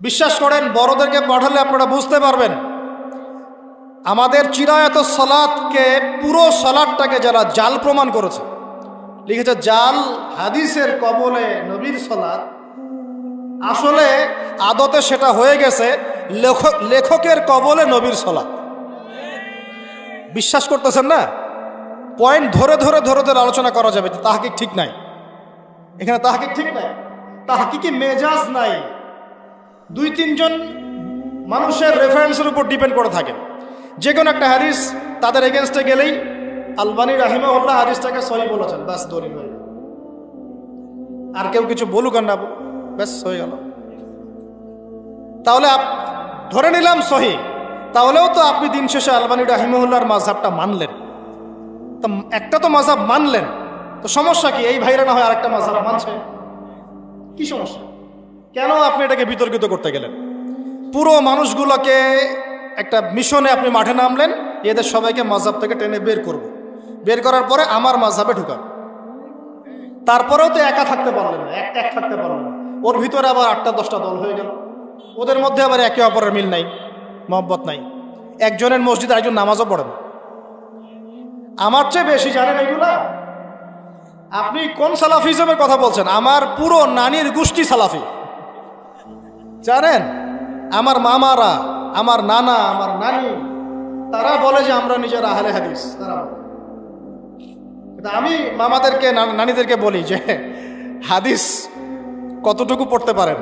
বিশ্বাস করেন, বড়দেরকে পাঠালে আপনারা বুঝতে পারবেন। আমাদের চিরায়ত সালাতকে, পুরো সালাতটাকে যারা জাল প্রমাণ করেছে, লিখেছে জাল হাদিসের কবলে নবীর সালাত, আসলে আদতে সেটা হয়ে গেছে লেখকের কবলে নবীর সালাত। বিশ্বাস করতেছেন না? পয়েন্ট ধরে ধরে ধরে ধরে আলোচনা করা যাবে। তাহকিক ঠিক নাই, এখানে তাহকিক ঠিক নাই, তাহকিকি মেজাজ নাই। 2-3 জন মানুষের রেফারেন্সের উপর ডিপেন্ড করে থাকেন। যে কোনো একটা হাদিস তাদের এগেনস্টে গেলেই আলবানী রাহিমাহুল্লাহ হাদিসটাকে সহি বলেছেন, ব্যাস দলিল হয়ে গেল। আর কেউ কিছু বলুক আর না বলুক, ব্যাস হয়ে গেল। তাহলে ধরে নিলাম সহি, তাহলেও তো আপনি দিন শেষে আলবানী রাহিমাহুল্লাহর মাযহাবটা মানলেন। তো একটা তো মাযহাব মানলেন, তো সমস্যা কি? এই ভাইরা না হয় আরেকটা মাযহাব মানছে, কি সমস্যা? কেন আপনি এটাকে বিতর্কিত করতে গেলেন? পুরো মানুষগুলোকে একটা মিশনে আপনি মাঠে নামলেন, এদের সবাইকে মাযহাব থেকে টেনে বের করব, বের করার পরে আমার মাযহাবে ঢুকান। তারপরেও তো একা থাকতে পারলেন না, এক থাকতে পারলেন না। ওর ভিতরে আবার 8টা-10টা দল হয়ে গেল, ওদের মধ্যে আবার একে অপরের মিল নাই, মহব্বত নাই। একজনের মসজিদে একজন নামাজও পড়েন। আমার চেয়ে বেশি জানেন এগুলা। আপনি কোন সালাফিজমের কথা বলছেন? আমার পুরো নানির গোষ্ঠী সালাফি, জানেন? আমার মামারা, আমার নানা, আমার নানি, তারা বলে যে আমরা নিজের আহলে হাদিস। তারা আমি মামাদেরকে, নানিদেরকে বলি যে হাদিস কতটুকু পড়তে পারেন,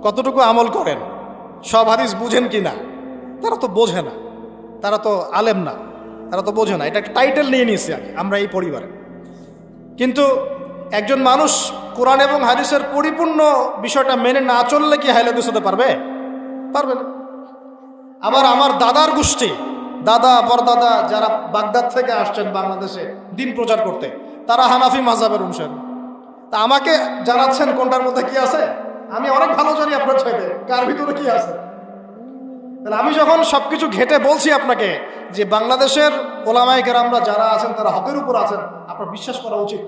কতটুকু আমল করেন, সব হাদিস বুঝেন কি না? তারা তো বোঝে না, তারা তো আলেম না, তারা তো বোঝে না। এটা একটা টাইটেল নিয়ে নিয়েছি আমরা এই পরিবারে। কিন্তু একজন মানুষ কোরআন এবং হাদিসের পরিপূর্ণ বিষয়টা মেনে না চললে কি আহলে হাদিস হতে পারবে? পারবে না। আবার আমার দাদার গোষ্ঠী, দাদা পরদাদা যারা বাগদাদ থেকে আসছেন বাংলাদেশে দিন প্রচার করতে, তারা হানাফি মাযহাবের অনুসারী। তা আমাকে জানাচ্ছেন কোনটার মধ্যে কি আছে? আমি অনেক ভালো জানি আপনার চাইতে কার ভিতরে কি আছে। তাহলে আমি যখন সবকিছু ঘেটে বলছি আপনাকে যে বাংলাদেশের ওলামায়ে কেরামরা যারা আছেন তারা হকের উপর আছেন, আপনার বিশ্বাস করা উচিত।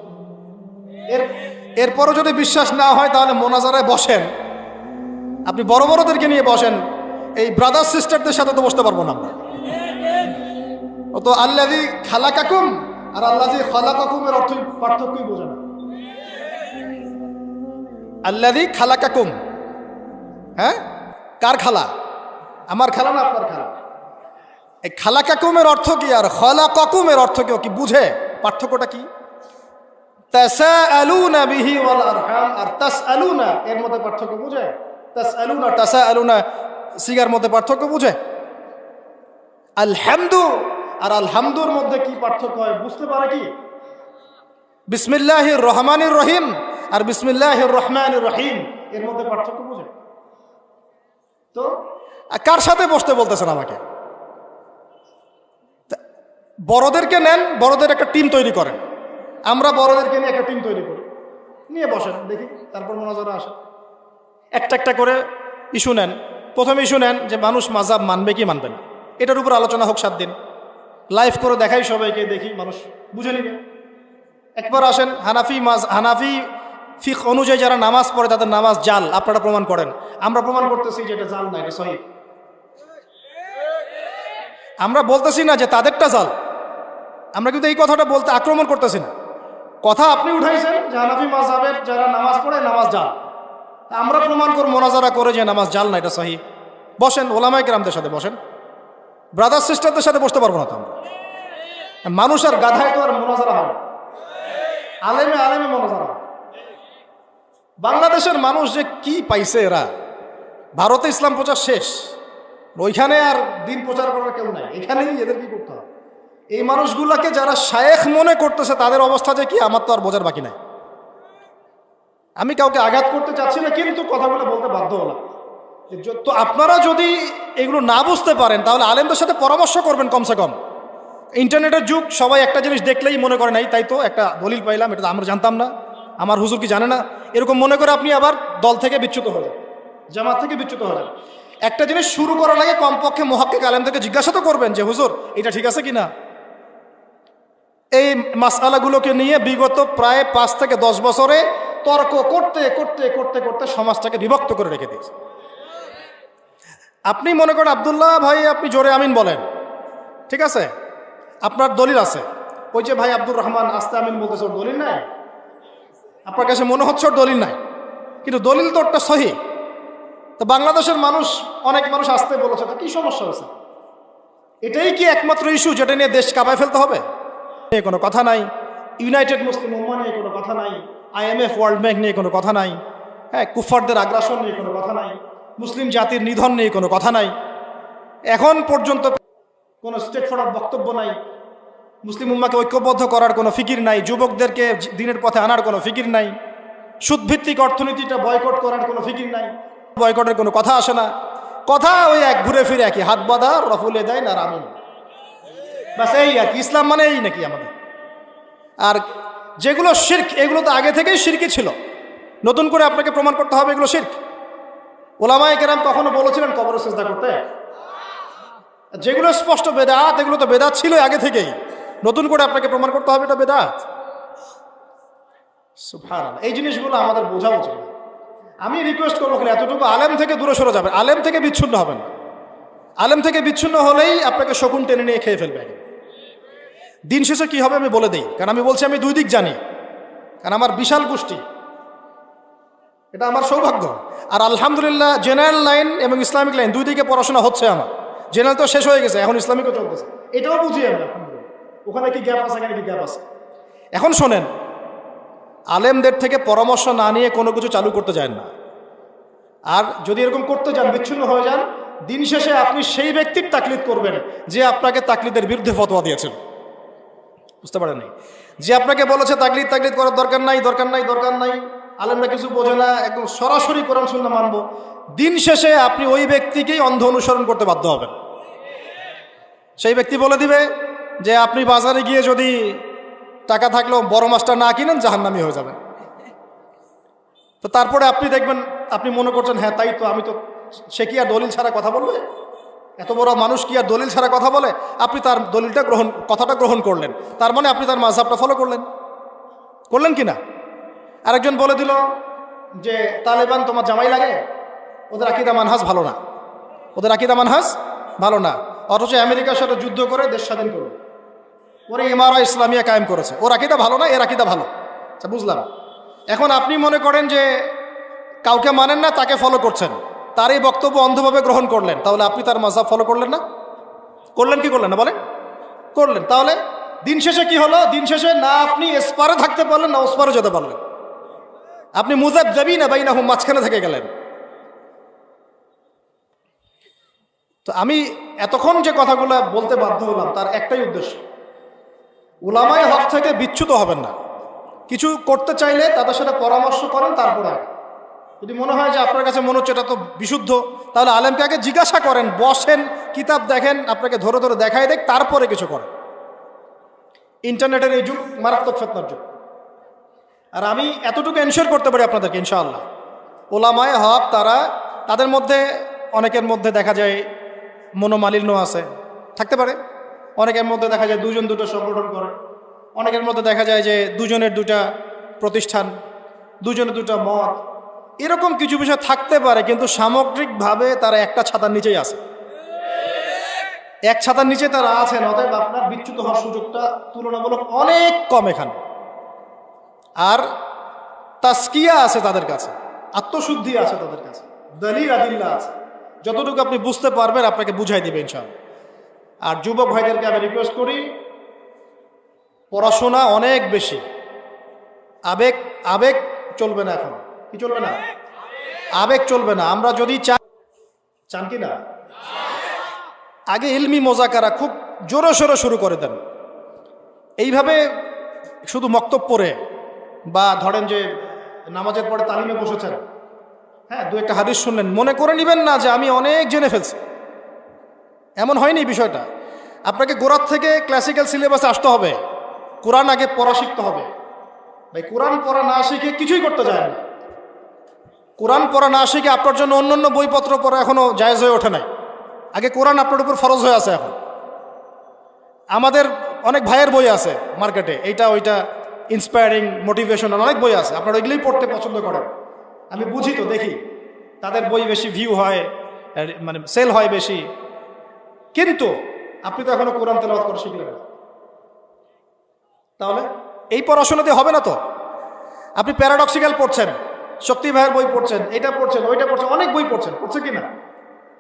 এরপরও যদি বিশ্বাস না হয় তাহলে মোনাজারায় বসেন, আপনি বড় বড়দেরকে নিয়ে বসেন, এই ব্রাদার সিস্টারদের সাথে তো বসতে পারবো না আমরা। ও তো আল্লাযী খালাকাকুম আর আল্লাযী খালাকাকুমের অর্থ পার্থক্যই বোঝে না। আল্লাযী খালাকাকুম, হ্যাঁ, কার খালা? আমার খালা না আপনার খালা? এই খালাকাকুমের অর্থ কি আর খালাকাকুমের অর্থ কি বুঝে? পার্থক্যটা কি? তাসাআলুনা বিহি ওয়াল আরহাম আর তাসআলুনা এর মধ্যে পার্থক্য বুঝে? তাসআলুনা তাসাআলুনা সিগার মধ্যে পার্থক্য বুঝে? আলহামদু আর আলহামদুর মধ্যে কি পার্থক্য হয় বুঝতে পারে কি? বিসমিল্লাহির রহমানির রহিম আর বিসমিল্লাহির রহমানির রহিম এর মধ্যে পার্থক্য বুঝে? তো কার সাথে বসতে বলতেছেন আমাকে? বড়দেরকে নেন, বড়দের একটা টিম তৈরি করেন, আমরা বড়দেরকে নিয়ে একটা টিম তৈরি করি, নিয়ে বসেন, দেখি তারপর মোনাজারা আসে। একটা একটা করে ইস্যু নেন। প্রথম ইস্যু নেন যে মানুষ মাযহাব মানবে কি মানবে না, এটার উপর আলোচনা হোক 7 দিন, লাইভ করে দেখাই সবাইকে, দেখি মানুষ বুঝে নিবে। একবার আসেন হানাফি ফিকহ অনুযায়ী যারা নামাজ পড়ে তাদের নামাজ জাল, আপনারা প্রমাণ করেন। আমরা প্রমাণ করতেছি যে এটা জাল না, এটা সহিহ। আমরা বলতেছি না যে তাদেরটা জাল, আমরা কিন্তু এই কথাটা বলতে আক্রমণ করতেছি না। কথা আপনি উঠাইছেন যে হানাফি মাযহাবের যারা নামাজ পড়ে নামাজ জাল, আমরা প্রমাণ করব মোনাজারা করে যে নামাজ জাল না, এটা সহিহ। বসেন, ওলামায়ে কেরামদের সাথে বসেন, ব্রাদার সিস্টারদের সাথে বসতে পারবো না তো আমরা? মানুষ আর গাধায় তো আর মোনাজারা হয় না, আলেমে আলেমে মোনাজারা হয়। বাংলাদেশের মানুষ যে কি পাইছে, এরা ভারতে ইসলাম প্রচার শেষ, ওইখানে আর দিন প্রচার করার কেউ নাই, এখানেই এদের কি করতে হবে? এই মানুষগুলোকে যারা শায়েখ মনে করতেছে তাদের অবস্থা যে কি আমার তো আর বোঝার বাকি নাই। আমি কাউকে আঘাত করতে চাচ্ছি না, কিন্তু কথাগুলো বলতে বাধ্য হলাম। তো আপনারা যদি এগুলো না বুঝতে পারেন তাহলে আলেমদের সাথে পরামর্শ করবেন। কমসে কম ইন্টারনেটের যুগ, সবাই একটা জিনিস দেখলেই মনে করে নাই তাই তো একটা দলিল পাইলাম, এটা তো আমরা জানতাম না, আমার হুজুর কি জানে না, এরকম মনে করে আপনি আবার দল থেকে বিচ্যুত হয়ে যান, জামাত থেকে বিচ্যুত হয়ে যান। একটা জিনিস শুরু করার আগে কমপক্ষে মুহাক্কিক আলেম থেকে জিজ্ঞাসা তো করবেন যে হুজুর এটা ঠিক আছে কিনা। এই মাসআলাগুলোকে নিয়ে বিগত প্রায় 5 থেকে 10 বছরে তর্ক করতে করতে করতে করতে সমাজটাকে বিভক্ত করে রেখে দিয়েছে। আপনি মনে করেন আব্দুল্লাহ ভাই আপনি জোরে আমিন বলেন, ঠিক আছে, আপনার দলিল আছে। ওই যে ভাই আব্দুর রহমান আস্তে আমিন বলতেছে, ওর দলিল নাই। আপনার কাছে মনে হচ্ছে ওর দলিল নাই, কিন্তু দলিল তো ওরটা সহি। তো বাংলাদেশের মানুষ, অনেক মানুষ আসতে বলেছে, তো কি সমস্যা হয়েছে? এটাই কি একমাত্র ইস্যু যেটা নিয়ে দেশ কাঁপায় ফেলতে হবে? নিয়ে কোনো কথা নাই, ইউনাইটেড মুসলিম উম্মাহ নিয়ে কোনো কথা নাই, IMF ওয়ার্ল্ড ব্যাংক নিয়ে কোনো কথা নাই, হ্যাঁ, কুফফারদের আগ্রাসন নিয়ে কোনো কথা নাই, মুসলিম জাতির নিধন নিয়ে কোনো কথা নাই। এখন পর্যন্ত কোনো স্টেট ফরওয়ার্ড বক্তব্য নাই, মুসলিম উম্মাহকে ঐক্যবদ্ধ করার কোনো ফিকির নাই, যুবকদেরকে দিনের পথে আনার কোনো ফিকির নাই, সুদভিত্তিক অর্থনীতিটা বয়কট করার কোনো ফিকির নাই, বয়কটের কোনো কথা আসে না। কথা ওই এক ঘুরে ফিরে একই, হাত বাঁধা, রফুলে দেয় না রামিন, বাস এই আর কি। ইসলাম মানে এই নাকি আমাদের? আর যেগুলো শিরক, এগুলো তো আগে থেকেই শিরকি ছিল, নতুন করে আপনাকে প্রমাণ করতে হবে এগুলো শিরক। ওলামায়ে কেরাম কখনো বলেছিলেন কবরে সিজদা করতে? যেগুলো স্পষ্ট বেদাত, এগুলো তো বেদাত ছিল আগে থেকেই, নতুন করে আপনাকে প্রমাণ করতে হবে এটা বেদাত। সুবহানাল্লাহ, এই জিনিসগুলো আমাদের বোঝা উচিত। আমি রিকোয়েস্ট করবো খালি এতটুকু, আলেম থেকে দূরে সরে যাবেন, আলেম থেকে বিচ্ছিন্ন হবেন। আলেম থেকে বিচ্ছিন্ন হলেই আপনাকে শকুন টেনে নিয়ে খেয়ে ফেলবে। দিন শেষে কি হবে আমি বলে দিই, কারণ আমি বলছি আমি দুই দিক জানি, কারণ আমার বিশাল গোষ্ঠী, এটা আমার সৌভাগ্য। আর আলহামদুলিল্লাহ জেনারেল লাইন এবং ইসলামিক লাইন দুই দিকে পড়াশোনা হচ্ছে আমার। জেনারেল তো শেষ হয়ে গেছে, এখন ইসলামিকও চলতেছে, এটাও বুঝি আমি আলহামদুলিল্লাহ। ওখানে কি গ্যাপ আছে, এখানে কি গ্যাপ আছে। এখন শোনেন, আলেমদের থেকে পরামর্শ না নিয়ে কোনো কিছু চালু করতে যায় না। আর যদি এরকম করতে যান, বিচ্ছিন্ন হয়ে যান, দিন শেষে আপনি সেই ব্যক্তির তাকলিদ করবেন যে আপনাকে তাকলিদের বিরুদ্ধে ফতোয়া দিয়েছেন। বুঝতে পারেন নাই? যে আপনাকে বলেছে তাকলিদ করার দরকার নাই, দরকার নাই, দরকার নাই, আলেমরা কিছু বোঝে না, একদম সরাসরি কোরআন সুন্নাহ মানবো, দিন শেষে আপনি ওই ব্যক্তিকেই অন্ধ অনুসরণ করতে বাধ্য হবেন। সেই ব্যক্তি বলে দিবে যে আপনি বাজারে গিয়ে যদি টাকা থাকলেও বড় মাছটা না কিনেন জাহান্নামী হয়ে যাবেন। তো তারপরে আপনি দেখবেন, আপনি মনে করছেন হ্যাঁ তাই তো, আমি তো, সে কি আর দলিল ছাড়া কথা বলবে? এত বড় মানুষ কি আর দলিল ছাড়া কথা বলে? আপনি তার দলিলটা কথাটা গ্রহণ করলেন, তার মানে আপনি তার মাযহাবটা ফলো করলেন কি না? আরেকজন বলে দিল যে তালেবান তোমার জামাই লাগে, ওদের আকীদা মানহাজ ভালো না, ওদের আকীদা মানহাজ ভালো না, অথচ আমেরিকার সাথে যুদ্ধ করে দেশ স্বাধীন করবে, ওরা ইমারা ইসলামিয়া কায়েম করেছে, ওর আকীদা ভালো না, এর আকীদা ভালো। আচ্ছা, বুঝলাম। এখন আপনি মনে করেন যে কাউকে মানেন না, তাকে ফলো করছেন, তার এই বক্তব্য অন্ধভাবে গ্রহণ করলেন, তাহলে আপনি তার মাযহাব ফলো করলেন না? করলেন কি করলেন না বলেন? করলেন। তাহলে দিন শেষে কি হলো? দিন শেষে না আপনি এসপারে থাকতে পারলেন, না ওসপারে যেতে পারলেন, আপনি মুযাবযাবিনা বাইনাহুম, মাঝখানে থেকে গেলেন। তো আমি এতক্ষণ যে কথাগুলো বলতে বাধ্য হলাম তার একটাই উদ্দেশ্য, উলামায়ে হক থেকে বিচ্যুত হবেন না। কিছু করতে চাইলে তাদের সাথে পরামর্শ করেন, তারপরে যদি মনে হয় যে আপনার কাছে মনে হচ্ছে এটা তো বিশুদ্ধ, তাহলে আলেমকে আগে জিজ্ঞাসা করেন, বসেন, কিতাব দেখেন, আপনাকে ধরে ধরে দেখায় দেখ, তারপরে কিছু করেন। ইন্টারনেটের এই যুগ মারাত্মক ফিতনার যুগ। আর আমি এতটুকু এনশিওর করতে পারি আপনাদেরকে ইনশাআল্লাহ, উলামায়ে হক তাদের মধ্যে অনেকের মধ্যে দেখা যায় মনোমালিন্য আছে, থাকতে পারে। অনেকের মধ্যে দেখা যায় দুজন দুটো সংগঠন করে, অনেকের মধ্যে দেখা যায় যে দুজনের দুটা প্রতিষ্ঠান, দুজনের দুটা মত, এরকম কিছু বিষয় থাকতে পারে, কিন্তু সামগ্রিকভাবে তারা একটা ছাতার নিচেই আছে, এক ছাতার নিচে তারা আছেন। অতএব আপনার বিচ্যুত হওয়ার সুযোগটা তুলনামূলক অনেক কম এখানে। আর তাসকিয়া আছে তাদের কাছে, আত্মশুদ্ধি আছে তাদের কাছে, দলিল আদিল্লা আছে, যতটুকু আপনি বুঝতে পারবেন আপনাকে বুঝাই দিবে ইনশাআল্লাহ। আর যুবক ভাইদেরকে আমি রিকোয়েস্ট করি, পড়াশোনা অনেক বেশি, আবেগ চলবে না। এখন কি চলবে না? আবেগ চলবে না। আমরা যদি চান কি না, আগে ইলমি মোজাকারা খুব জোরে সোরে শুরু করে দেন। এইভাবে শুধু মক্তব পড়ে, বা ধরেন যে নামাজের পরে তালিমে বসেছেন, হ্যাঁ, দু একটা হাদিস শুনলেন, মনে করে নেবেন না যে আমি অনেক জেনে ফেলছি। এমন হয়নি বিষয়টা। আপনাকে গোড়ার থেকে ক্লাসিক্যাল সিলেবাসে আসতে হবে, কোরআন আগে পড়া শিখতে হবে। ভাই, কোরআন পড়া না শিখে কিছুই করতে যায় না। কোরআন পড়া না শিখে আপনার জন্য অন্য বইপত্র পড়া এখনো জায়েজ হয়ে ওঠে নাই। আগে কোরআন আপনার উপর ফরজ হয়ে আছে। এখন আমাদের অনেক ভাইয়ের বই আছে মার্কেটে, এইটা ওইটা, ইন্সপায়ারিং, মোটিভেশনাল অনেক বই আছে, আপনারা ওইগুলোই পড়তে পছন্দ করেন। আমি বুঝি তো, দেখি তাদের বই বেশি ভিউ হয়, মানে সেল হয় বেশি, কিন্তু আপনি তো এখনো কোরআন তেলাওয়াত করা শিখলেন না। তাহলে এই পড়াশোনা দিয়ে হবে না তো। আপনি প্যারাডক্সিক্যাল পড়ছেন, শক্তি ভাইয়ের বই পড়ছেন, এটা পড়ছেন, ওইটা পড়ছেন, অনেক বই পড়ছেন, পড়ছে কি না?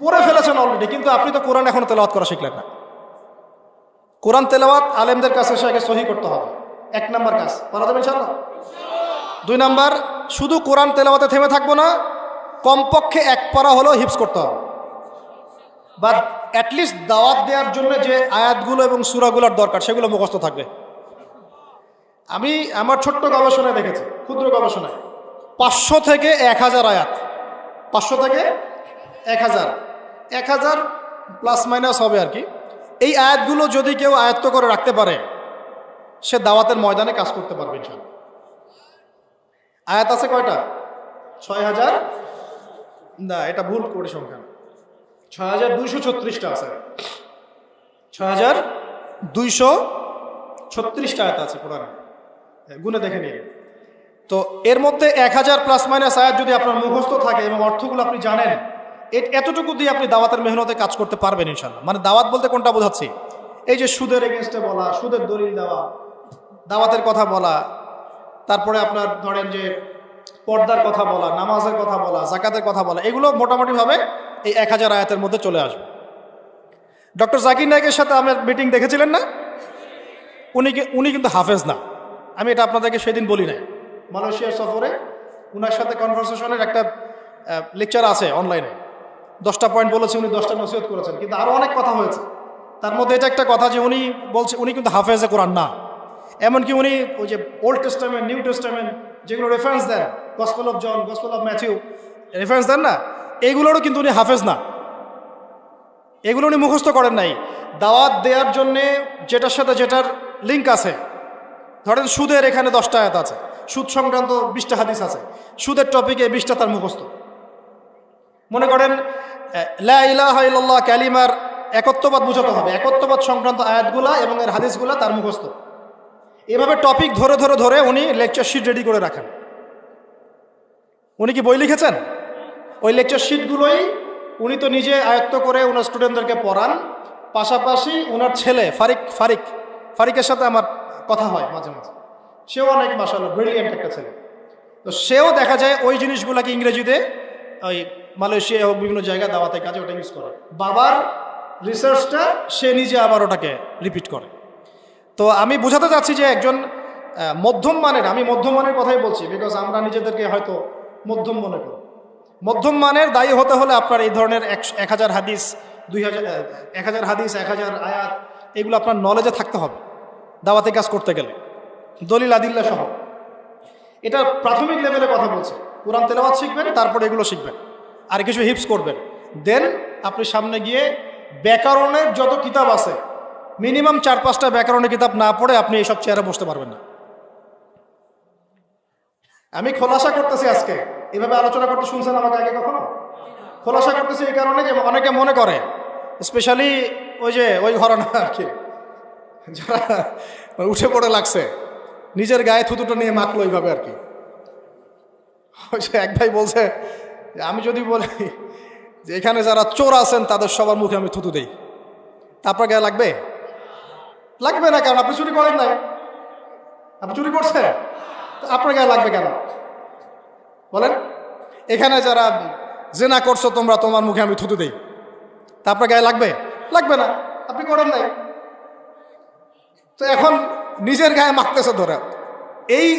পড়ে ফেলেছেন অলরেডি, কিন্তু আপনি তো কোরআন এখনো তেলাওয়াত করা শিখলেন না। কোরআন তেলাওয়াত আলেমদের কাছে এসে আগে সহি করতে হবে, 1 নাম্বার কাজ। পারা যাবে ইনশাআল্লাহ? 2 নাম্বার, শুধু কোরআন তেলাওয়াতে থেমে থাকবো না, কমপক্ষে 1 পারা হলেও হিফজ করতে হবে, বা অ্যাটলিস্ট দাওয়াত দেওয়ার জন্য যে আয়াতগুলো এবং সূরাগুলোর দরকার সেগুলো মুখস্থ থাকবে। আমি আমার ছোট্ট গবেষণায় দেখেছি, ক্ষুদ্র গবেষণায়, 500 থেকে 1000 আয়াত, 500 থেকে 1000 প্লাস মাইনাস হবে আর কি। এই আয়াতগুলো যদি কেউ আয়ত্ত করে রাখতে পারে, সে দাওয়াতের ময়দানে কাজ করতে পারবে ইনশাআল্লাহ। আয়াত আছে কয়টা? 6000, না এটা ভুল করে সংখ্যা, 6236টা আছে, 6236টা আয়াত আছে কোরআনে, গুনে দেখে নিয়ে। তো এর মধ্যে 1000 প্লাস মাইনাস আয়াত যদি আপনার মুখস্থ থাকে এবং অর্থগুলো আপনি জানেন, এতটুকু দিয়ে আপনি দাওয়াতের মেহনতে কাজ করতে পারবেন ইনশাআল্লাহ। মানে দাওয়াত বলতে কোনটা বোঝাচ্ছি? এই যে সুদের এগেনস্টে বলা, সুদের দলিল দেওয়া, দাওয়াতের কথা বলা, তারপরে আপনার ধরেন যে পর্দার কথা বলা, নামাজের কথা বলা, যাকাতের কথা বলা, এগুলো মোটামুটিভাবে এই 1000 আয়াতের মধ্যে চলে আসবে। ডক্টর জাকির নায়েকের সাথে আমার মিটিং দেখেছিলেন না? উনি কিন্তু হাফেজ না, আমি এটা আপনাদেরকে সেদিন বলি নাই। মালয়েশিয়ার সফরে উনার সাথে কনভারসেশনের একটা লেকচার আছে অনলাইনে, 10টা পয়েন্ট বলেছে, উনি 10টা নসিহত করেছেন, কিন্তু আরও অনেক কথা হয়েছে। তার মধ্যে এটা একটা কথা যে উনি বলছে উনি কিন্তু হাফেজে কোরআন না, এমনকি উনি ওই যে ওল্ড টেস্টামেন্ট, নিউ টেস্টামেন্ট যেগুলো রেফারেন্স দেন, gospel of John, gospel of Matthew reference দেন না, এইগুলোরও কিন্তু উনি হাফেজ না, এগুলো উনি মুখস্থ করেন নাই। দাওয়াত দেওয়ার জন্যে যেটার সাথে যেটার লিঙ্ক আছে, ধরেন সুদের এখানে 10টা আয়াত আছে, সুদ সংক্রান্ত 20টা হাদিস আছে, সুদের টপিকে 20টা তার মুখস্থ। মনে করেন লা ইলাহা ইল্লাল্লাহ কালিমার একত্ববাদ বোঝাতে হবে, একত্ববাদ সংক্রান্ত আয়াতগুলা এবং এর হাদিসগুলা তার মুখস্থ। এভাবে টপিক ধরে ধরে ধরে উনি লেকচার শিট রেডি করে রাখেন। উনি কি বই লিখেছেন? ওই লেকচার শিটগুলোই উনি তো নিজে আয়ত্ত করে ওনার স্টুডেন্টদেরকে পড়ান, পাশাপাশি ওনার ছেলে ফারিকের সাথে আমার কথা হয় মাঝে মাঝে, সেও অনেক মাশাআল্লাহ ব্রিলিয়েন্ট একটা ছেলে। তো সেও দেখা যায় ওই জিনিসগুলোকে ইংরেজিতে ওই মালয়েশিয়া হোক বিভিন্ন জায়গায় দাওয়াতে কাজে ওটা ইউজ করে, বাবার রিসার্চটা সে নিজে আবার ওটাকে রিপিট করে। তো আমি বোঝাতে চাচ্ছি যে একজন মধ্যম মানের, আমি মধ্যম মানের কথাই বলছি, বিকজ আমরা নিজেদেরকে হয়তো মধ্যম মনে করি। মধ্যম মানের দায়ী হতে হলে আপনার এই ধরনের 1000 হাদিস, 1000 হাদিস, 1000 আয়াত, এগুলো আপনার নলেজে থাকতে হবে দাওয়াতে কাজ করতে গেলে, দলিল আদিল্লা সহ। এটা প্রাথমিক লেভেলে কথা বলছে। কোরআন তেলাওয়াত শিখবেন, তারপরে এগুলো শিখবেন, আর কিছু হিপস করবেন, দেন আপনি সামনে গিয়ে ব্যাকরণের যত কিতাব আছে মিনিমাম 4-5টা ব্যাকরণের কিতাব না পড়ে আপনি এইসব চেয়ারে বসতে পারবেন না। আমি খোলাসা করতেছি আজকে, এভাবে আলোচনা করতে শুনছেন আমাকে আগে কখনো? খোলাসা করতেছি এই কারণে যে অনেকে মনে করে, স্পেশালি ওই ঘরানা আর কি, যারা উঠে পড়ে লাগছে, নিজের গায়ে থুতুটা নিয়ে মাখলো এইভাবে আর কি। এক ভাই বলছে যে আমি যদি বলি যে এখানে যারা চোর আছেন তাদের সবার মুখে আমি থুতু দেই, তারপর গায়ে লাগবে? লাগবে না, কারণ আপনি চুরি করেন নাই, আপনি চুরি করছেন, আপনার গায়ে লাগবে কেন বলেন? এখানে যারা জেনা করছো তোমরা, তোমার মুখে আমি থুতু দেই, তারপর গায়ে লাগবে? লাগবে না, আপনি করেন নাই। তো এখন নিজের গায়ে মাখতেছে ধরে। এই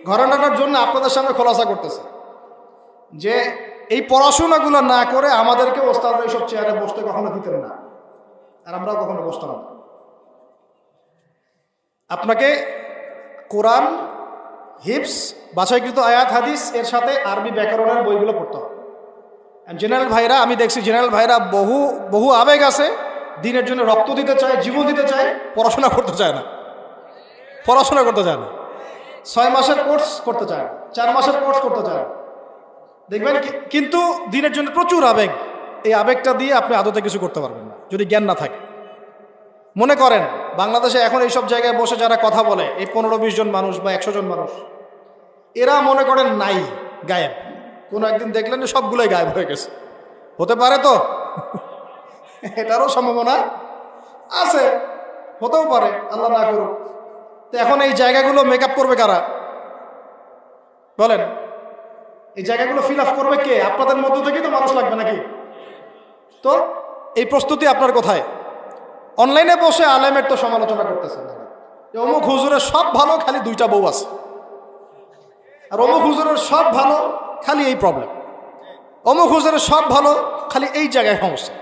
ঘটনাটার জন্য আপনাদের সামনে খোলাসা করতেছে যে এই পড়াশোনাগুলো না করে আমাদেরকে ওস্তাদ এইসব চেয়ারে বসতে কখনো দিতেন না, আর আমরাও কখনো বসতাম না। আপনাকে কোরআন, হিফস, বাছাইকৃত আয়াত হাদিস, এর সাথে আরবি ব্যাকরণের বইগুলো পড়তে হবে। জেনারেল ভাইরা, আমি দেখছি জেনারেল ভাইরা বহু আবেগ আছে, দিনের জন্য রক্ত দিতে চায়, জীবন দিতে চায়, পড়াশোনা করতে চায় না, 6 মাসের কোর্স করতে চায় না, 4 মাসের কোর্স করতে চায় না, দেখবেন। কিন্তু দিনের জন্য প্রচুর আবেগ, এই আবেগটা দিয়ে আপনি আদতে কিছু করতে পারবেন না যদি জ্ঞান না থাকে। মনে করেন বাংলাদেশে এখন এইসব জায়গায় বসে যারা কথা বলে, এই 15-20 জন মানুষ বা 100 জন মানুষ, এরা মনে করেন নাই, গায়েব। কোনো একদিন দেখলেন যে সবগুলোই গায়েব হয়ে গেছে, হতে পারে তো? এটারও সম্ভাবনা আছে, হতেও পারে, আল্লাহ না করুক। তো এখন এই জায়গাগুলো মেকআপ করবে কারা বলেন? এই জায়গাগুলো ফিল আপ করবে কে? আপনাদের মধ্য থেকেই তো মানুষ লাগবে নাকি? তো এই প্রস্তুতি আপনার কোথায়? অনলাইনে বসে আলেমের তো সমালোচনা করতেছেন, অমুক হুজুরের সব ভালো, খালি 2টা বউ আছে, আর অমুক হুজুরের সব ভালো, খালি এই প্রবলেম, অমুক হুজুরের সব ভালো, খালি এই জায়গায় সমস্যা।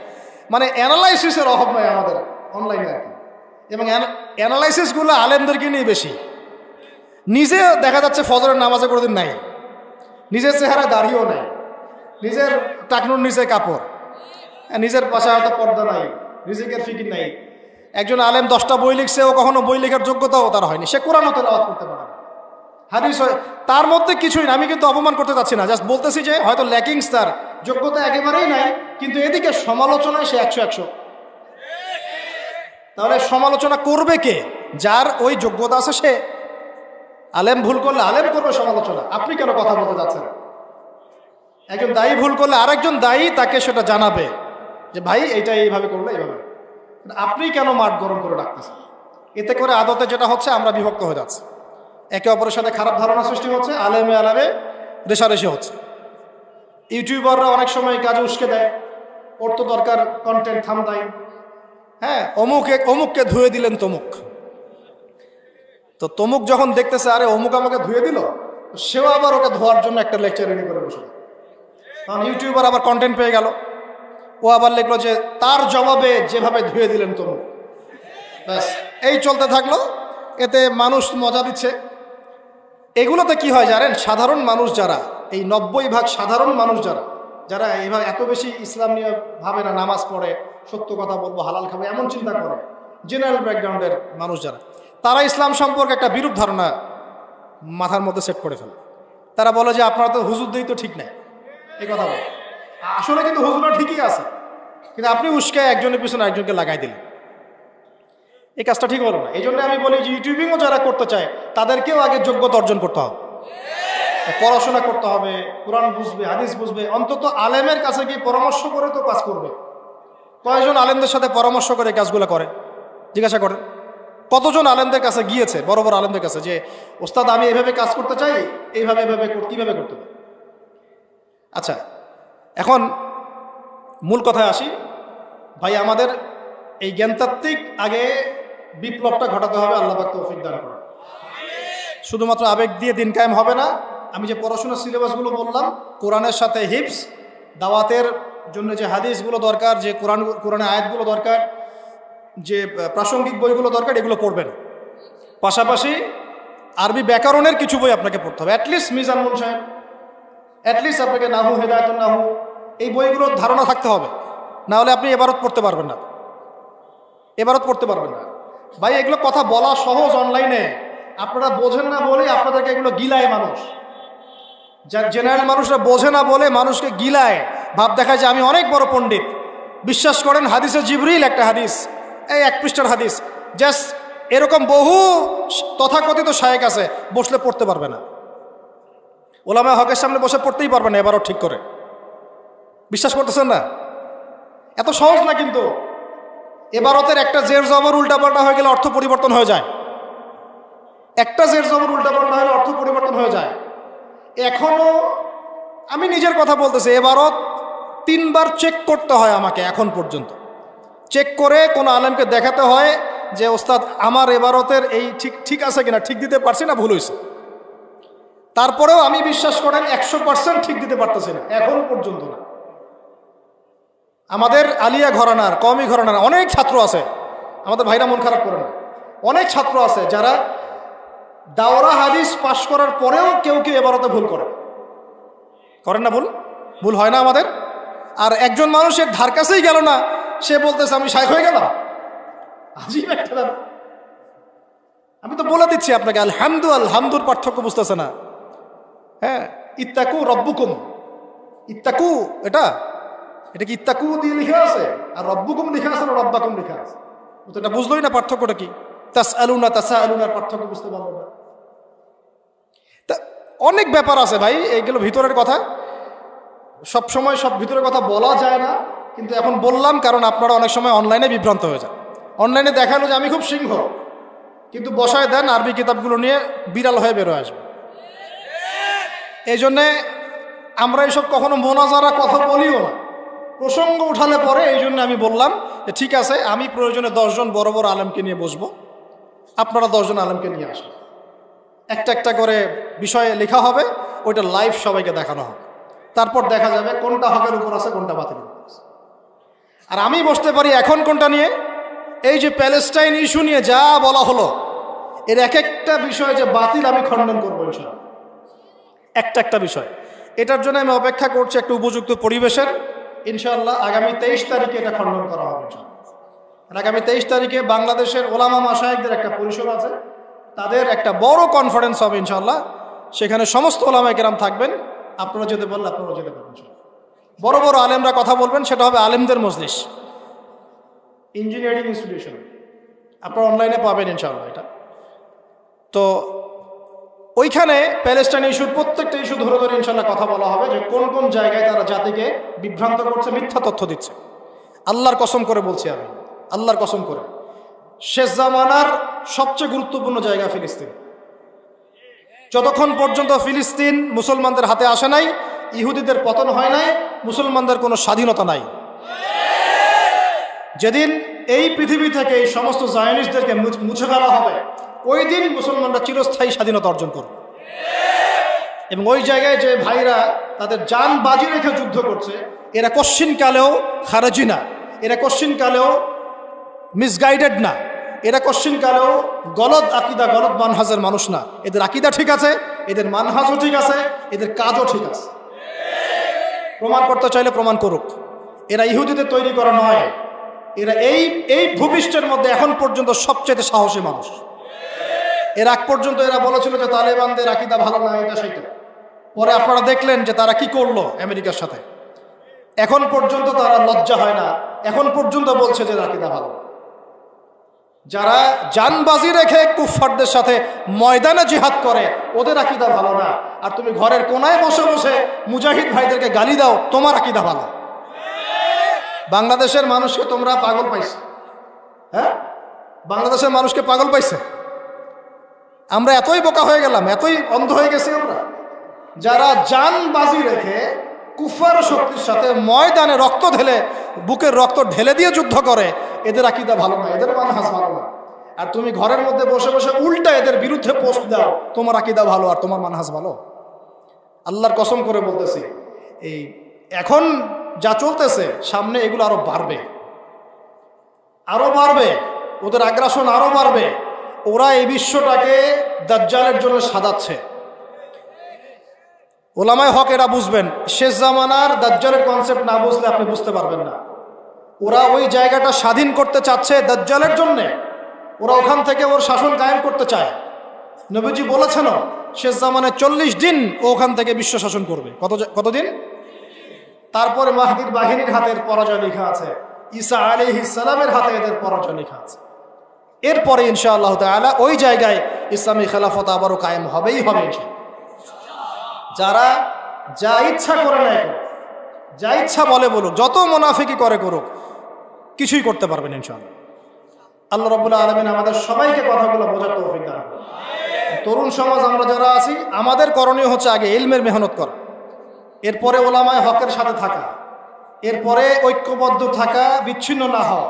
মানে অ্যানালাইসিসের অভাব নয় আমাদের অনলাইনে আর কি। এবং অ্যানালাইসিসগুলো আলেমদেরকে নিয়ে বেশি। নিজে দেখা যাচ্ছে ফজরের নামাজে কোনোদিন নাই, নিজের চেহারা দাড়িও নাই, নিজের টাকনুর নিচে কাপড়, নিজের পাশে হয়তো পর্দা নাই, রিজিকের ফিকির নাই। একজন আলেম 10টা বই লিখছে, ও কখনো বই লেখার যোগ্যতাও তার হয়নি, সে কোরআনও তেলাওয়াত করতে পারে না, হাদিস তার মধ্যে কিছুই না। আমি কিন্তু অপমান করতে চাচ্ছি না, জাস্ট বলতেছি যে হয়তো ল্যাকিংস, তার যোগ্যতা একেবারেই নাই, কিন্তু এদিকে সমালোচনায় সে 100-100। তাহলে সমালোচনা করবে কে? যার ওই যোগ্যতা আছে সে। আলেম ভুল করলে আলেম করবে সমালোচনা, আপনি কেন কথা বলতে যাচ্ছেন? একজন দায়ী ভুল করলে আরেকজন দায়ী তাকে সেটা জানাবে যে ভাই এইটা এইভাবে করলে এইভাবে। আপনি কেন মাঠ গরম করে রাখতেছেন? এতে করে আদতে যেটা হচ্ছে, আমরা বিভক্ত হয়ে যাচ্ছি, একে অপরের সাথে খারাপ ধারণা সৃষ্টি হচ্ছে, আলেমে আলেমে রেশারেশি হচ্ছে। ইউটিউবাররা অনেক সময় কাজে উস্কে দেয়, ওর তো দরকার কন্টেন্ট থামদাই, হ্যাঁ অমুককে ধুয়ে দিলেন তমুক। তো তমুক যখন দেখতেছে আরে অমুক আমাকে ধুয়ে দিল, সেও আবার ওকে ধোয়ার জন্য একটা লেকচার রেডি করে বসে। কারণ ইউটিউবার আবার কন্টেন্ট পেয়ে গেল, ও আবার লিখলো যে তার জবাবে যেভাবে ধুয়ে দিলেন তমুক। ব্যাস এই চলতে থাকলো, এতে মানুষ মজা দিচ্ছে। এগুলোতে কি হয় জানেন? সাধারণ মানুষ যারা, এই 90% সাধারণ মানুষ যারা এইভাবে এত বেশি ইসলাম নিয়ে ভাবে না, নামাজ পড়ে, সত্য কথা বলবো, হালাল খাবো, এমন চিন্তা করে, জেনারেল ব্যাকগ্রাউন্ডের মানুষ যারা, তারা ইসলাম সম্পর্কে একটা বিরূপ ধারণা মাথার মধ্যে সেট করে ফেলে। তারা বলে যে আপনারা তো হুজুরদেরই তো ঠিক নাই, এই কথা বলে। আসলে কিন্তু হুজুরা ঠিকই আছে, কিন্তু আপনি উস্কায় একজনের পিছনে একজনকে লাগাই দিলেন, এই কাজটা ঠিক হলো না। এই জন্য আমি বলি যে ইউটিউবিংও যারা করতে চায় তাদেরকেও আগে যোগ্যতা অর্জন করতে হবে, পড়াশোনা করতে হবে, কোরআন বুঝবে, হাদিস বুঝবে, অন্তত আলেমের কাছে গিয়ে পরামর্শ করে তো কাজ করবে। কয়েকজন আলেমদের সাথে পরামর্শ করে কাজগুলো করে? জিজ্ঞাসা করেন কতজন আলেমদের কাছে গিয়েছে, বড় বড় আলেমদের কাছে, যে ওস্তাদ আমি এইভাবে কাজ করতে চাই, এইভাবে কীভাবে করতে হবে। আচ্ছা, এখন মূল কথায় আসি ভাই। আমাদের এই জ্ঞানতাত্ত্বিক আগে বিপ্লবটা ঘটাতে হবে, আল্লাহ পাক তৌফিক দান করেন। শুধুমাত্র আবেগ দিয়ে দিন কায়েম হবে না। আমি যে পড়াশোনার সিলেবাসগুলো বললাম, কোরআনের সাথে হিফজ, দাওয়াতের জন্য যে হাদিসগুলো দরকার, যে কোরআনের আয়াতগুলো দরকার, যে প্রাসঙ্গিক বইগুলো দরকার, এগুলো পড়বেন। পাশাপাশি আরবি ব্যাকরণের কিছু বই আপনাকে পড়তে হবে, অ্যাটলিস্ট মিজানুল সাহেব, অ্যাটলিস্ট আপনাকে নাহু, হেদায়াতুন নাহু, এই বইগুলোর ধারণা থাকতে হবে, না হলে আপনি এবারত পড়তে পারবেন না, এবারত পড়তে পারবেন না ভাই। এগুলো কথা বলা সহজ অনলাইনে, আপনারা বোঝেন না বলে আপনাদেরকে এগুলো গিলায় মানুষ। যার জেনারেল মানুষরা বোঝে না বলে মানুষকে গিলায়, ভাব দেখায় যে আমি অনেক বড় পণ্ডিত। বিশ্বাস করেন, হাদিসে জিবরিল একটা হাদিস, এই 1 পৃষ্ঠার হাদিস, জাস্ট এরকম বহু তথাকথিত শায়েখ আছে, বসলে পড়তে পারবে না। ওলামা হকের সামনে বসে পড়তেই পারবে না এবারও ঠিক করে। বিশ্বাস করতেছেন না? এত সহজ না কিন্তু। এবারতের একটা জের জবর উল্টাপাল্টা হয়ে গেলে অর্থ পরিবর্তন হয়ে যায়, একটা জের জবর উল্টাপাল্টা হলে অর্থ পরিবর্তন হয়ে যায়। এখনো আমি নিজের কথা বলতেছি, এবারত 3 বার চেক করতে হয় আমাকে, এখন পর্যন্ত চেক করে কোনো আলেমকে দেখাতে হয় যে ওস্তাদ আমার এবারতের এই ঠিক আছে কিনা, ঠিক দিতে পারছি না, ভুল হয়েছে। তারপরেও আমি বিশ্বাস করেন 100% ঠিক দিতে পারতেছি না, এখন পর্যন্ত না। আমাদের আলিয়া ঘরানার, কওমি ঘরানার অনেক ছাত্র আছে, আমাদের ভাইরা মন খারাপ করে না, অনেক ছাত্র আছে যারা দাওরা হাদিস পাশ করার পরেও কেউ এবারতে ভুল করেন না। ভুল হয় না আমাদের। আর একজন মানুষের ধার কাছেই গেল না, সে বলতেছে আমি শাইখ হয়ে গেলাম। আজীব একটা ব্যাপার। আমি তো বলে দিচ্ছি আপনাকে, আলহামদুর পার্থক্য বুঝতেছে না। হ্যাঁ, ইত্তাকু রব্বুকুম, ইত্তাকু এটা কি ইত্তাকু দিয়ে লিখা আছে, আর রব্বুকুম লিখা আছে, না রব্বাকুম লিখা আছে? তো এটা বুঝলোই না পার্থক্যটা কি। তাসআলুনার পার্থক্য বুঝতে পারলো না। তা অনেক ব্যাপার আছে ভাই, এইগুলো ভিতরের কথা। সব সময় সব ভিতরের কথা বলা যায় না, কিন্তু এখন বললাম কারণ আপনারা অনেক সময় অনলাইনে বিভ্রান্ত হয়ে যান। অনলাইনে দেখালো যে আমি খুব সিংহ, কিন্তু বসায় দেন আরবি কিতাবগুলো নিয়ে বিড়াল হয়ে বেরোয় আসবে। এই জন্যে আমরা এসব কখনো মোনাজারা কথা বলিও না, প্রসঙ্গ উঠালে পরে। এই জন্য আমি বললাম যে ঠিক আছে, আমি প্রয়োজনে 10 জন বড় বড় আলেমকে নিয়ে বসবো, আপনারা 10 জন আলেমকে নিয়ে আসেন, একটা একটা করে বিষয়ে লেখা হবে, ওইটা লাইভ সবাইকে দেখানো হবে, তারপর দেখা যাবে কোনটা হকের উপর আছে কোনটা বাতিলের উপর আছে। আর আমি বসতে পারি এখন কোনটা নিয়ে, এই যে প্যালেস্টাইন ইস্যু নিয়ে যা বলা হলো, এর এক একটা বিষয় যে বাতিল আমি খণ্ডন করবো ইনশাআল্লাহ, একটা একটা বিষয়। এটার জন্য আমি অপেক্ষা করছি একটা উপযুক্ত পরিবেশের। ইনশাআল্লাহ আগামী 23 তারিখে এটা খণ্ডন করা হবে ইনশাআল্লাহ। আগামী 23 তারিখে বাংলাদেশের ওলামা মাশায়েখদের একটা পরিষদ আছে, তাদের একটা বড় কনফারেন্স হবে ইনশাআল্লাহ। সেখানে সমস্ত ওলামায়ে কেরাম থাকবেন, আপনারা যেতে বললে আপনারা যেতে পারবেন। বড় বড় আলেমরা কথা বলবেন, সেটা হবে আলেমদের মজলিস, ইঞ্জিনিয়ারিং ইনস্টিটিউশন, আপনারা অনলাইনে পাবেন ইনশাআল্লাহ এটা। তো ওইখানে প্যালেস্টাইন ইস্যুর প্রত্যেকটা ইস্যু ধরে ধরে ইনশাআল্লাহ কথা বলা হবে, যে কোন কোন জায়গায় তারা জাতিকে বিভ্রান্ত করছে, মিথ্যা তথ্য দিচ্ছে। আল্লাহর কসম করে বলছি আমি, আল্লাহর কসম করে, শেষ জামানার সবচেয়ে গুরুত্বপূর্ণ জায়গা ফিলিস্তিন। যতক্ষণ পর্যন্ত ফিলিস্তিন মুসলমানদের হাতে আসে নাই, ইহুদিদের পতন হয় নাই, মুসলমানদের কোনো স্বাধীনতা নাই। যেদিন এই পৃথিবী থেকে এই সমস্ত জায়নিস্টদেরকে মুছে ফেলা হবে, ওই দিন মুসলমানরা চিরস্থায়ী স্বাধীনতা অর্জন করবে। এবং ওই জায়গায় যে ভাইরা তাদের জান বাজি রেখে যুদ্ধ করছে, এরা কশ্চিনকালেও খারাজি না, এরা কশ্চিনকালেও মিসগাইডেড না, এরা কশ্চিনকালেও গলদ আকিদা গলদ মানহাজের মানুষ না। এদের আকিদা ঠিক আছে, এদের মানহাজও ঠিক আছে, এদের কাজও ঠিক আছে। প্রমাণ করতে চাইলে প্রমাণ করুক। এরা ইহুদিদের তৈরি করা নয়, এরা এই ভূপৃষ্ঠের মধ্যে এখন পর্যন্ত সবচেয়ে সাহসী মানুষ। এর আগ পর্যন্ত এরা বলেছিল যে তালেবানদের আকিদা ভালো না, এটা সেইটা। পরে আপনারা দেখলেন যে তারা কি করলো আমেরিকার সাথে। এখন পর্যন্ত তারা লজ্জা হয় না, এখন পর্যন্ত বলছে যে আকিদা ভালো। যারা জানবাজি রেখে কুফফারদের সাথে ময়দানে জিহাদ করে, ওদের আকিদা ভালো না। আর তুমি ঘরের কোনায় বসে বসে মুজাহিদ ভাইদেরকে গালি দাও, তোমার আকিদা ভালো। বাংলাদেশের মানুষকে তোমরা পাগল পাইছো, হ্যাঁ? বাংলাদেশের মানুষকে পাগল পাইছে। আমরা এতই বোকা হয়ে গেলাম, এতই অন্ধ হয়ে গেছি আমরা। যারা জানবাজি রেখে কুফার শক্তির সাথে ময়দানে রক্ত ঢেলে, বুকের রক্ত ঢেলে দিয়ে যুদ্ধ করে, এদের আকীদা ভালো না, এদের মানহাজ ভালো না। আর তুমি ঘরের মধ্যে বসে বসে উল্টা এদের বিরুদ্ধে পোস্ট দাও, তোমার আকীদা ভালো আর তোমার মানহাজ ভালো। আল্লাহর কসম করে বলতেছি, এই এখন যা চলতেছে, সামনে এগুলো আরো বাড়বে, আরো বাড়বে, ওদের আগ্রাসন আরো বাড়বে। ওরা এই বিশ্বটাকে দাজ্জালের জন্য সাজাচ্ছে। ওলামায়ে হক এরা বুঝবেন, শেষ জামানার দাজ্জালের কনসেপ্ট না বুঝলে আপনি বুঝতে পারবেন না। ওরা ওই জায়গাটা স্বাধীন করতে চাচ্ছে দাজ্জালের জন্যে, ওরা ওখান থেকে ওর শাসন কায়েম করতে চায়। নবীজি বলেছেন শেষ জামানায় 40 দিন ও ওখান থেকে বিশ্ব শাসন করবে। কতদিন? তারপরে মাহদীর বাহিনীর হাতের পরাজয় লেখা আছে, ঈসা আলাইহিস সালামের হাতে এদের পরাজয় লেখা আছে। এরপরে ইনশাআল্লাহ তাআলা ওই জায়গায় ইসলামী খেলাফত আবারও কায়েম হবেই হবে। যারা যা ইচ্ছা করে নেয়, যা ইচ্ছা বলে বলুক, যত মুনাফিকি করে করুক, কিছুই করতে পারবেন ইনশাআল্লাহ। আল্লাহ রাব্বুল আলামিন আমাদের সবাইকে কথাগুলো বোঝার তৌফিক দান করুন। তরুণ সমাজ আমরা যারা আছি, আমাদের করণীয় হচ্ছে আগে ইলমের মেহনত করা, এরপরে ওলামায়ে হকের সাথে থাকা, এরপরে ঐক্যবদ্ধ থাকা, বিচ্ছিন্ন না হওয়া,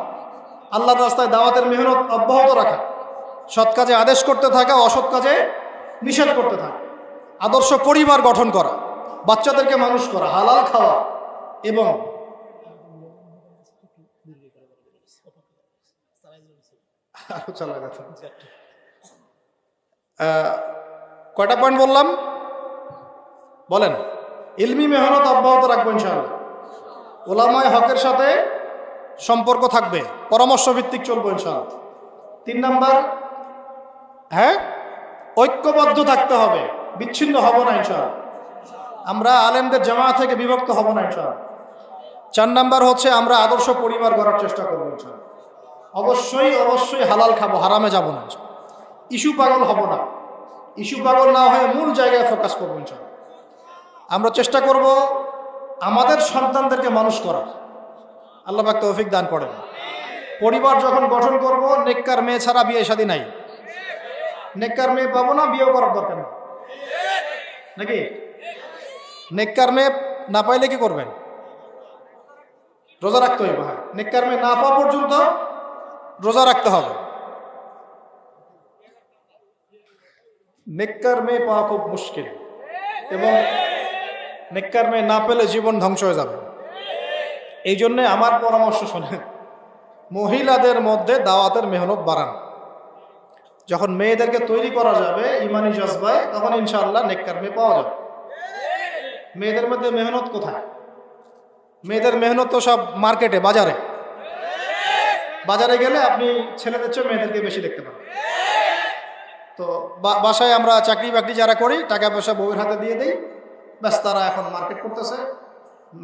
আল্লাহর রাস্তায় দাওয়াতের মেহনত অব্যাহত রাখা, সৎ কাজে আদেশ করতে থাকা, অসৎ কাজে নিষেধ করতে থাকা, আদর্শ পরিবার গঠন করা, বাচ্চাদেরকে মানুষ করা, হালাল খাওয়া, এবং কয়টা পয়েন্ট বললাম বলেন? ইলমি মেহনত অব্যাহত রাখবো ইনশাআল্লাহ। ওলামায়ে হকের সাথে সম্পর্ক থাকবে, পরামর্শ ভিত্তিক চলবো ইনশাআল্লাহ। 3 নাম্বার, হ্যাঁ, ঐক্যবদ্ধ থাকতে হবে, বিচ্ছিন্ন হব না ইনশাআল্লাহ। আমরা আলেমদের জামাত থেকে বিভক্ত হব না ইনশাআল্লাহ। 4 নাম্বার হচ্ছে আমরা আদর্শ পরিবার গড়ার চেষ্টা করবো ইনশাআল্লাহ। অবশ্যই অবশ্যই হালাল খাবো, হারামে যাব না। ইস্যু পাগল হব না, ইস্যু পাগল না হয়ে মূল জায়গায় ফোকাস করবো ইনশাআল্লাহ। আমরা চেষ্টা করব আমাদের সন্তানদেরকে মানুষ করার আল্লাহ পাক তৌফিক দান করেন। পরিবার যখন গঠন করব, নেককার মেয়ে ছাড়া বিয়ে শাদী নাই। নেককার মেয়ে পাবো না, বিয়েও করার দরকার নেই, নাকি? নেককার মেয়ে না পাইলে কি করবেন? রোজা রাখতে হবে। হ্যাঁ, নেককার মেয়ে না পাওয়া পর্যন্ত রোজা রাখতে হবে। নেককার মেয়ে পাওয়া খুব মুশকিল, এবং নেককার মেয়ে না পেলে জীবন ধ্বংস হয়ে যাবে। এই জন্যে আমার পরামর্শ শোনেন, মহিলাদের মধ্যে দাওয়াতের মেহনত বাড়ান। যখন মেয়েদেরকে তৈরি করা যাবে ইমানি জজবায়, তখন ইনশাআল্লাহ নেককার মেয়ে পাওয়া যাবে। মেয়েদের মধ্যে মেহনত কোথায়? মেয়েদের মেহনত তো সব মার্কেটে, বাজারে। বাজারে গেলে আপনি ছেলেদের চেয়ে মেয়েদেরকে বেশি দেখতে পাবেন। তো বাসায় আমরা চাকরি বাকরি যারা করি, টাকা পয়সা বউয়ের হাতে দিয়ে দিই, ব্যাস তারা এখন মার্কেট করতেছে।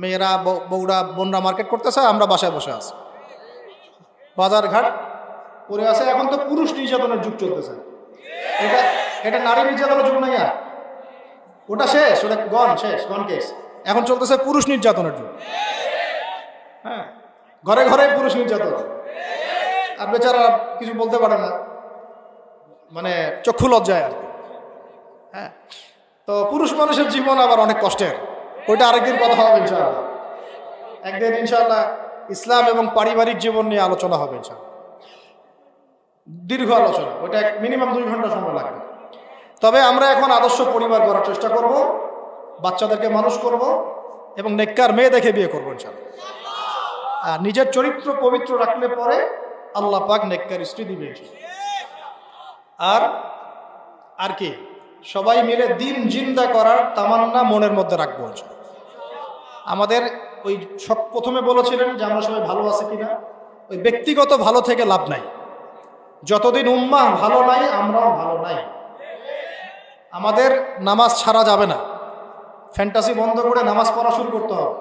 মেয়েরা বউরা বোনরা মার্কেট করতেছে, আমরা বাসায় বসে আছি, বাজার ঘাট পরে আছে। এখন তো পুরুষ নির্যাতনের যুগ চলতেছে। এটা নারী নির্যাতনের যুগ নাই, আর ওটা শেষ, ওটা শেষ, কেস। এখন চলতেছে পুরুষ নির্যাতনের যুগ। হ্যাঁ, ঘরে ঘরে পুরুষ নির্যাতন, আর বেচারা কিছু বলতে পারে না, মানে চক্ষু লজ্জায় আর কি। হ্যাঁ, তো পুরুষ মানুষের জীবন আবার অনেক কষ্টের, ওইটা আরেকদিন কথা হবে ইনশাআল্লাহ। একদিন ইনশাআল্লাহ ইসলাম এবং পারিবারিক জীবন নিয়ে আলোচনা হবে ইনশাআল্লাহ, দীর্ঘ আলোচনা, ওইটা মিনিমাম 2 ঘন্টা সময় লাগবে। তবে আমরা এখন আদর্শ পরিবার গড়ার চেষ্টা করব, বাচ্চাদেরকে মানুষ করব, এবং নেককার মেয়ে দেখে বিয়ে করবো ইনশাআল্লাহ। আর নিজের চরিত্র পবিত্র রাখলে পরে আল্লাহ পাক নেককার স্ত্রী দিবে। আর কি, সবাই মিলে দিন জিন্দা করার তামান্না মনের মধ্যে রাখবো। আমাদের ওই প্রথমে বলেছিলেন যে আমরা সবাই ভালো আছি কিনা, ওই ব্যক্তিগত ভালো থেকে লাভ নাই। যতদিন উম্মাহ ভালো নাই, আমরাও ভালো নাই। আমাদের নামাজ ছাড়া যাবে না, ফ্যান্টাসি বন্ধ করে নামাজ পড়া শুরু করতে হবে।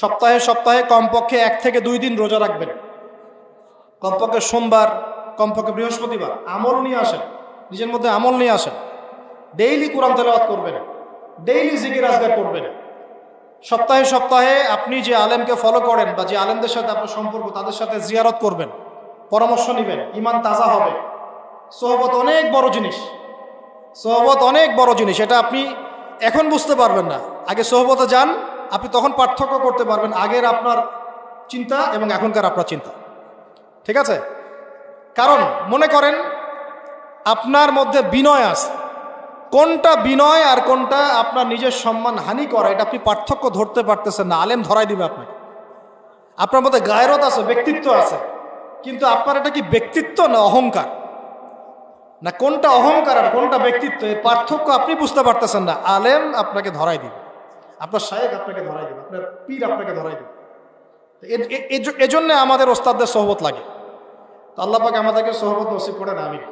সপ্তাহে সপ্তাহে কমপক্ষে 1 থেকে 2 দিন রোজা রাখবেন, কমপক্ষে সোমবার, কমপক্ষে বৃহস্পতিবার। আমল নিয়ে আসেন, নিজের মধ্যে আমল নিয়ে আসেন। ডেইলি কোরআন তেলাওয়াত করবেন, ডেইলি জিকির আজগার করবেন। সপ্তাহে সপ্তাহে আপনি যে আলেমকে ফলো করেন বা যে আলেমদের সাথে আপনার সম্পর্ক, তাদের সাথে জিয়ারত করবেন, পরামর্শ নেবেন, ইমান তাজা হবে। সোহবত অনেক বড় জিনিস, সোহবত অনেক বড় জিনিস। এটা আপনি এখন বুঝতে পারবেন না, আগে সোহবতে যান, আপনি তখন পার্থক্য করতে পারবেন আগের আপনার চিন্তা এবং এখনকার আপনার চিন্তা। ঠিক আছে? কারণ মনে করেন আপনার মধ্যে বিনয় আছে, কোনটা বিনয় আর কোনটা আপনার নিজের সম্মান হানি করা, এটা আপনি পার্থক্য ধরতে পারতেছেন না। আলেম ধরাই দিবে আপনাকে। আপনার মধ্যে গায়রত আছে, ব্যক্তিত্ব আছে, কিন্তু আপনার এটা কি ব্যক্তিত্ব না অহংকার, না কোনটা অহংকার আর কোনটা ব্যক্তিত্ব, এই পার্থক্য আপনি বুঝতে পারতেছেন না। আলেম আপনাকে ধরাই দিবে, আপনার শায়েখ আপনাকে ধরাই দিবে, আপনার পীর আপনাকে ধরাই দিবে। এজন্য আমাদের ওস্তাদদের সোহবত লাগে। তো আল্লাহ পাক আমাদেরকে সোহবত নসিব করেন, আমিন।